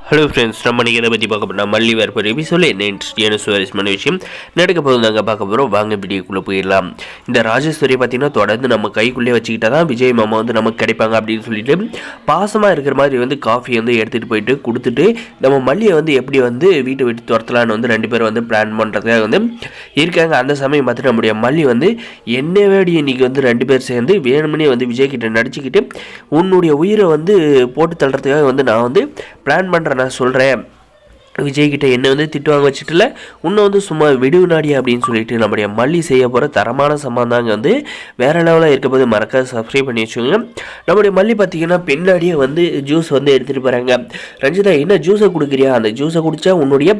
Hello friends, நம்ம நீங்கள் எதை பற்றி பார்க்க போகிறோம்? மல்லி வரப்போகிற எபிசோட என்ன இன்ட்ரெஸ்டியான சுவாரஸ்யமான விஷயம் நடக்க போது நாங்கள் பார்க்க போகிறோம். வாங்க வீடியோக்குள்ளே போயிடலாம். இந்த ராஜேஸ்வரி பார்த்தீங்கன்னா தொடர்ந்து நம்ம கைக்குள்ளே வச்சுக்கிட்டா தான் விஜய் மாமா வந்து நமக்கு கிடைப்பாங்க அப்படின்னு சொல்லிட்டு பாசமாக இருக்கிற மாதிரி வந்து காஃபி வந்து எடுத்துகிட்டு போயிட்டு கொடுத்துட்டு நம்ம மல்லியை வந்து எப்படி வந்து வீட்டை விட்டு துரத்தலான்னு வந்து ரெண்டு பேரும் வந்து பிளான் பண்ணுறதுக்காக வந்து இருக்காங்க. அந்த சமயம் பார்த்துட்டு நம்முடைய மல்லி வந்து என்ன வேடி இன்றைக்கி வந்து ரெண்டு பேர் சேர்ந்து வேணுமனே வந்து விஜய் கிட்ட நடிச்சுக்கிட்டு உன்னுடைய உயிரை வந்து போட்டு தள்ளுறதுக்காக வந்து நான் வந்து பிளான் பண்ணுறேன், நான் சொல்கிறேன், விஜய்கிட்ட என்ன வந்து திட்டுவாங்க வச்சுட்டுல இன்னும் வந்து சும்மா விடுவினாடி அப்படின்னு சொல்லிட்டு நம்முடைய மல்லி செய்ய போகிற தரமான சம்பந்தாங்க வந்து வேறு லெவலில் இருக்க போது மறக்காத சப்ஸ்கிரைப் பண்ணி வச்சுக்கோங்க. நம்முடைய மல்லி பார்த்திங்கன்னா பின்னாடியே வந்து ஜூஸ் வந்து எடுத்துகிட்டு போகிறாங்க. ரஞ்சிதா, என்ன ஜூஸை கொடுக்குறியா? அந்த ஜூஸை குடித்தா உன்னுடைய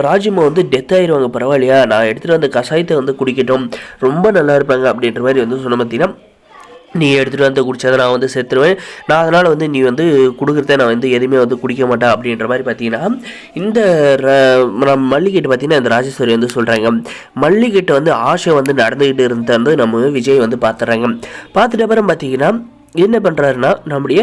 ராஜிமா வந்து டெத் ஆகிடுவாங்க, பரவாயில்லையா? நான் எடுத்துகிட்டு வந்த கஷாயத்தை வந்து குடிக்கட்டும், ரொம்ப நல்லா இருப்பாங்க அப்படின்ற மாதிரி வந்து சொன்ன பார்த்தீங்கன்னா, நீ எடுத்துகிட்டு வந்து குடித்ததை நான் வந்து செத்துருவேன், நான் அதனால் வந்து நீ வந்து கொடுக்குறத நான் வந்து எதுவுமே வந்து குடிக்க மாட்டேன் அப்படின்ற மாதிரி பார்த்தீங்கன்னா இந்த மல்லிகிட்ட பார்த்தீங்கன்னா இந்த ராஜேஸ்வரி வந்து சொல்கிறாங்க. மல்லிகிட்ட வந்து ஆசை வந்து நடந்துக்கிட்டு இருந்தால் வந்து நம்ம விஜய் வந்து பார்த்துட்றாங்க. பார்த்துட்டு அப்புறம் பார்த்தீங்கன்னா என்ன பண்ணுறாருன்னா, நம்முடைய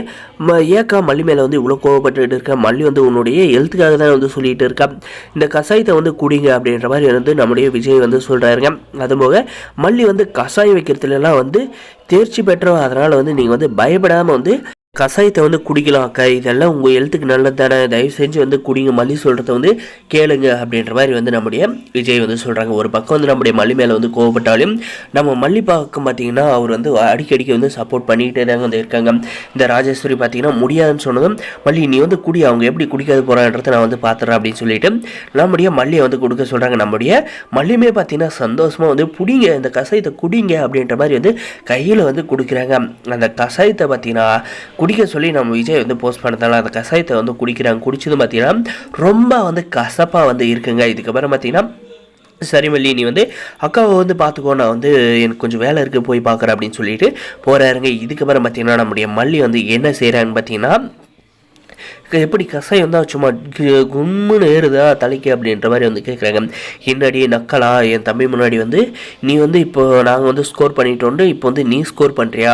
ஏக்கா மல்லி மேலே வந்து இவ்வளோ கோவப்பட்டு இருக்கா, மல்லி வந்து உன்னுடைய ஹெல்த்துக்காக தான் வந்து சொல்லிகிட்டு இருக்கா, இந்த கஷாயத்தை வந்து குடிங்க அப்படின்ற மாதிரி வந்து நம்முடைய விஜய் வந்து சொல்கிறாருங்க. அதுபோக மல்லி வந்து கஷாயம் வைக்கிறதுலாம் வந்து தேர்ச்சி பெற்றோம், அதனால் வந்து நீங்கள் வந்து பயப்படாமல் வந்து கஷாயத்தை வந்து குடிக்கலாம் அக்கா, இதெல்லாம் உங்கள் ஹெல்த்துக்கு நல்லது தானே, தயவு செஞ்சு வந்து குடிங்க, மல்லி சொல்கிறத வந்து கேளுங்க அப்படின்ற மாதிரி வந்து நம்முடைய விஜய் வந்து சொல்கிறாங்க. ஒரு பக்கம் வந்து நம்முடைய மல்லி மேலே வந்து கோவப்பட்டாலும் நம்ம மல்லி பக்கம் பார்த்தீங்கன்னா அவர் வந்து அடிக்கடிக்கு வந்து சப்போர்ட் பண்ணிக்கிட்டே தாங்க வந்து இருக்காங்க. இந்த ராஜேஸ்வரி பார்த்தீங்கன்னா முடியாதுன்னு சொன்னதும், மல்லி நீ வந்து குடி, அவங்க எப்படி குடிக்காது போகிறான்றதை நான் வந்து பார்த்துறேன் அப்படின்னு சொல்லிட்டு நம்முடைய மல்லியை வந்து கொடுக்க சொல்கிறாங்க. நம்முடைய மல்லியுமே பார்த்தீங்கன்னா சந்தோஷமாக வந்து புடிங்க, இந்த கஷாயத்தை குடிங்க அப்படின்ற மாதிரி வந்து கையில் வந்து கொடுக்குறாங்க. அந்த கஷாயத்தை பார்த்தீங்கன்னா குடிக்க சொல்லி நம்ம விஜய் வந்து போஸ்ட் பண்ணதால அந்த கஷாயத்தை வந்து குடிக்கிறாங்க. குடிச்சதும் பார்த்தீங்கன்னா ரொம்ப வந்து கசப்பாக வந்து இருக்குங்க. இதுக்கப்புறம் பார்த்தீங்கன்னா, சரி மல்லி நீ வந்து அக்காவை வந்து பார்த்துக்கோ, நான் வந்து எனக்கு கொஞ்சம் வேலை இருக்குது போய் பார்க்குறேன் அப்படின்னு சொல்லிட்டு போகிறாருங்க. இதுக்கப்புறம் பார்த்தீங்கன்னா நம்முடைய மல்லி வந்து என்ன செய்கிறான்னு பார்த்தீங்கன்னா, எப்படி கஷாயம் தான் சும்மா கும்முன்னு ஏறுதா தலைக்கு அப்படின்ற மாதிரி வந்து கேட்குறாங்க. என்னடி நக்கலா, என் தம்பி முன்னாடி வந்து நீ வந்து இப்போ நாங்கள் வந்து ஸ்கோர் பண்ணிட்டோண்டு இப்போ வந்து நீ ஸ்கோர் பண்ணுறியா,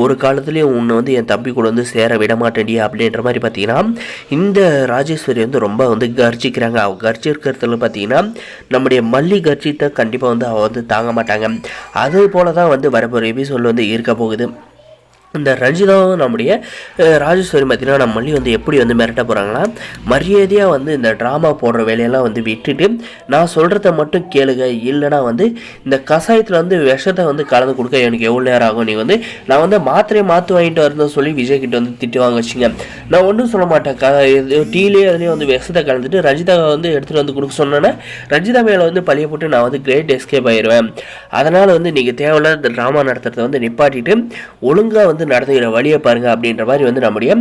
ஒரு காலத்துலேயும் உன்னை வந்து என் தம்பி கூட வந்து சேர விட மாட்டேன்டியா அப்படின்ற மாதிரி பார்த்தீங்கன்னா இந்த ராஜேஸ்வரி வந்து ரொம்ப வந்து கர்ஜிக்கிறாங்க. அவள் கர்ஜிக்கிறதுல பார்த்தீங்கன்னா நம்முடைய மல்லி கர்ஜித்தை கண்டிப்பாக வந்து அவள் வந்து தாங்க மாட்டாங்க. அது போல தான் வந்து வரப்போகிற எபிசோட் வந்து இருக்க போகுது. இந்த ரஞ்சிதாவும் நம்முடைய ராஜேஸ்வரி பார்த்தீங்கன்னா நம்ம மல்லி வந்து எப்படி வந்து மிரட்ட போகிறாங்கன்னா, மரியாதையாக வந்து இந்த ட்ராமா போடுற வேலையெல்லாம் வந்து விட்டுட்டு நான் சொல்கிறத மட்டும் கேளுங்க, இல்லைனா வந்து இந்த கஷாயத்தில் வந்து விஷத்தை வந்து கலந்து கொடுக்க எனக்கு எவ்வளோ நேரம் ஆகும், நீ வந்து நான் வந்து மாத்திரையை மாற்றி வாங்கிட்டு வரணும்னு சொல்லி விஜய் கிட்ட வந்து திட்டு வாங்க வச்சுங்க, நான் ஒன்றும் சொல்ல மாட்டேன், டீலே அதுலேயே வந்து விஷத்தை கலந்துட்டு ரஞ்சிதா வந்து எடுத்துகிட்டு வந்து கொடுக்க சொன்னேன்னா ரஞ்சிதா மேலே வந்து பழிய போட்டு நான் வந்து கிரேட் எஸ்கேப் ஆயிடுவேன், அதனால் வந்து நீங்கள் தேவையில்லாத இந்த ட்ராமா நடத்துறதை வந்து நிப்பாட்டிட்டு ஒழுங்காக வந்து நடத்துகிற வழியை பாருங்க அப்படின்ற மாதிரி வந்து நம்முடைய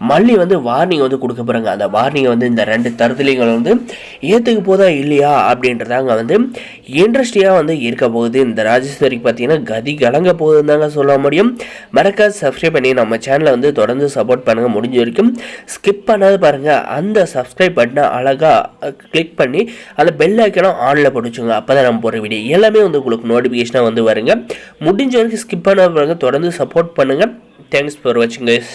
மல்லி வந்து வார்னிங் வந்து கொடுக்க போகிறாங்க. அந்த வார்னிங்கை வந்து இந்த ரெண்டு தருதலிங்களை வந்து ஏற்றுக்கு போதா இல்லையா அப்படின்றதாங்க வந்து இன்ட்ரெஸ்டிங்காக வந்து இருக்க போகுது. இந்த ராஜேஸ்வரிக்கு பார்த்தீங்கன்னா கதி கலங்க போகுதுன்னு தாங்க சொல்ல முடியும். மறக்காது சப்ஸ்கிரைப் பண்ணி நம்ம சேனலை வந்து தொடர்ந்து சப்போர்ட் பண்ணுங்கள். முடிஞ்ச வரைக்கும் ஸ்கிப் பண்ணாது பாருங்கள். அந்த சப்ஸ்கிரைப் பட்டனை அழகாக கிளிக் பண்ணி அந்த பெல் ஐக்கனும் ஆனில் போட்டுச்சுங்க. அப்போ தான் நம்ம போகிற வீடியோ எல்லாமே வந்து உங்களுக்கு நோட்டிஃபிகேஷனாக வந்து வருங்க. முடிஞ்ச வரைக்கும் ஸ்கிப் பண்ணாத பாருங்கள், தொடர்ந்து சப்போர்ட் பண்ணுங்கள். Thanks for watching, guys.